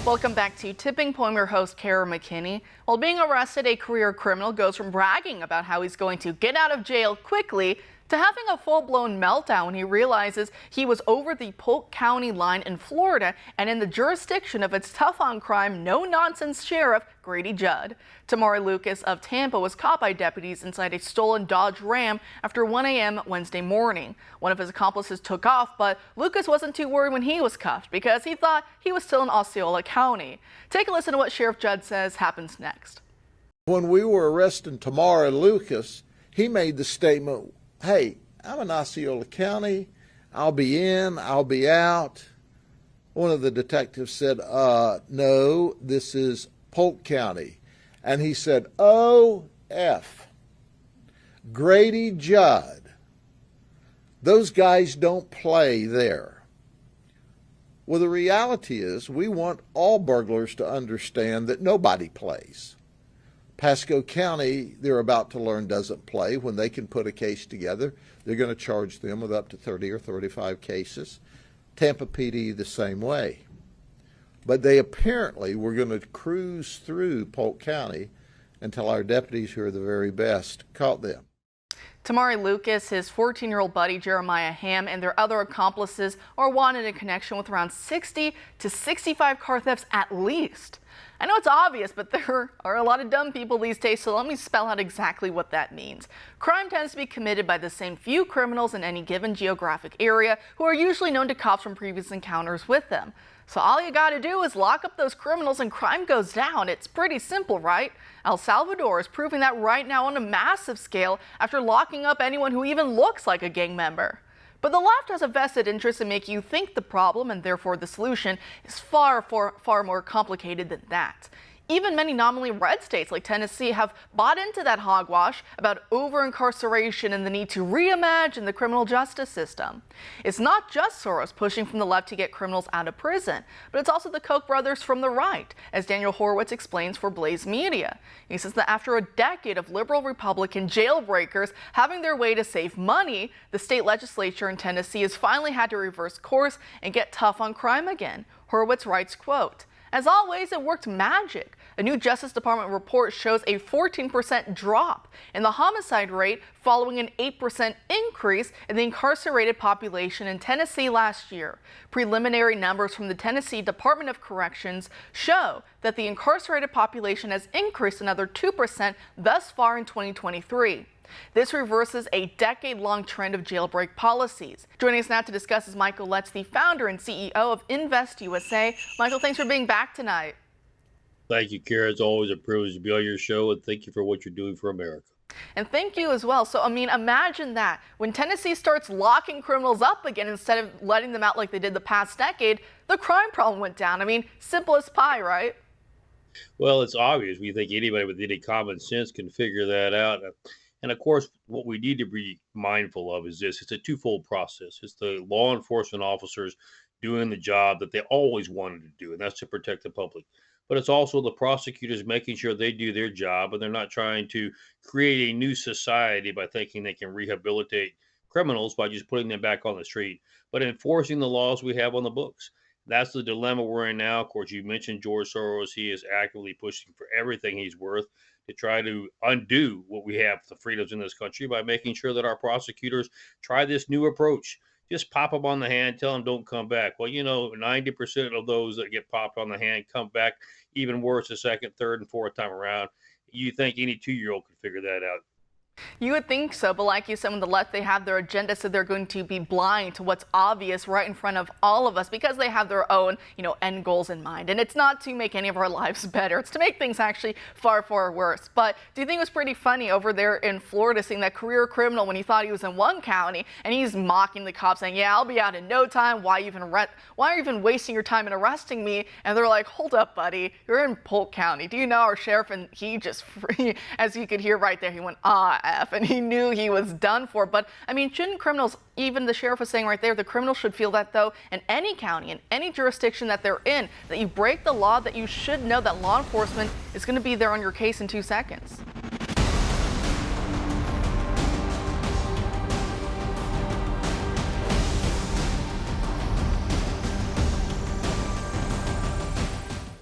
Welcome back to Tipping Point. Your host, Kara McKinney. While being arrested, a career criminal goes from bragging about how he's going to get out of jail quickly to having a full-blown meltdown when he realizes he was over the Polk County line in Florida and in the jurisdiction of its tough-on-crime, no-nonsense sheriff, Grady Judd. Tamari Lucas of Tampa was caught by deputies inside a stolen Dodge Ram after 1 a.m. Wednesday morning. One of his accomplices took off, but Lucas wasn't too worried when he was cuffed because he thought he was still in Osceola County. Take a listen to what Sheriff Judd says happens next. When we were arresting Tamari Lucas, he made the statement, "Hey, I'm in Osceola County. I'll be in, I'll be out." One of the detectives said, "No, this is Polk County." And he said, "O.F. Grady Judd. Those guys don't play there." Well, the reality is we want all burglars to understand that nobody plays. Pasco County, they're about to learn, doesn't play. When they can put a case together, they're going to charge them with up to 30 or 35 cases. Tampa PD the same way. But they apparently were going to cruise through Polk County until our deputies, who are the very best, caught them. Tamari Lucas, his 14-year-old buddy Jeremiah Ham, and their other accomplices are wanted in connection with around 60 to 65 car thefts at least. I know it's obvious, but there are a lot of dumb people these days, so let me spell out exactly what that means. Crime tends to be committed by the same few criminals in any given geographic area who are usually known to cops from previous encounters with them. So all you gotta do is lock up those criminals and crime goes down. It's pretty simple, right? El Salvador is proving that right now on a massive scale after locking up anyone who even looks like a gang member. But the left has a vested interest in making you think the problem and therefore the solution is far more complicated than that. Even many nominally red states like Tennessee have bought into that hogwash about over-incarceration and the need to reimagine the criminal justice system. It's not just Soros pushing from the left to get criminals out of prison, but it's also the Koch brothers from the right, as Daniel Horowitz explains for Blaze Media. He says that after a decade of liberal Republican jailbreakers having their way to save money, the state legislature in Tennessee has finally had to reverse course and get tough on crime again. Horowitz writes, quote, "As always, it worked magic. A new Justice Department report shows a 14% drop in the homicide rate following an 8% increase in the incarcerated population in Tennessee last year. Preliminary numbers from the Tennessee Department of Corrections show that the incarcerated population has increased another 2% thus far in 2023. This reverses a decade-long trend of jailbreak policies. Joining us now to discuss is Michael Letts, the founder and CEO of Invest USA. Michael, thanks for being back tonight. Thank you, Kara. It's always a privilege to be on your show, and thank you for what you're doing for America. And thank you as well. So, I mean, imagine that. When Tennessee starts locking criminals up again instead of letting them out like they did the past decade, the crime problem went down. I mean, simple as pie, right? Well, it's obvious. We think anybody with any common sense can figure that out. And of course, what we need to be mindful of is this. It's a twofold process. It's the law enforcement officers doing the job that they always wanted to do, and that's to protect the public. But it's also the prosecutors making sure they do their job and they're not trying to create a new society by thinking they can rehabilitate criminals by just putting them back on the street, but enforcing the laws we have on the books. That's the dilemma we're in now. Of course, you mentioned George Soros. He is actively pushing for everything he's worth to try to undo what we have, the freedoms in this country, by making sure that our prosecutors try this new approach. Just pop them on the hand, tell them don't come back. Well, 90% of those that get popped on the hand come back even worse the second, third, and fourth time around. You think any 2-year-old could figure that out? You would think so, but like you said, when the left, they have their agenda, so they're going to be blind to what's obvious right in front of all of us because they have their own, end goals in mind. And it's not to make any of our lives better. It's to make things actually far worse. But do you think it was pretty funny over there in Florida seeing that career criminal when he thought he was in one county and he's mocking the cops saying, "Yeah, I'll be out in no time. Why are you even wasting your time in arresting me?" And they're like, "Hold up, buddy. You're in Polk County. Do you know our sheriff?" And he just, as you could hear right there, he went, F, and he knew he was done for. But I mean, shouldn't criminals, even the sheriff was saying right there, the criminals should feel that though in any county, in any jurisdiction that they're in, that you break the law, that you should know that law enforcement is going to be there on your case in 2 seconds.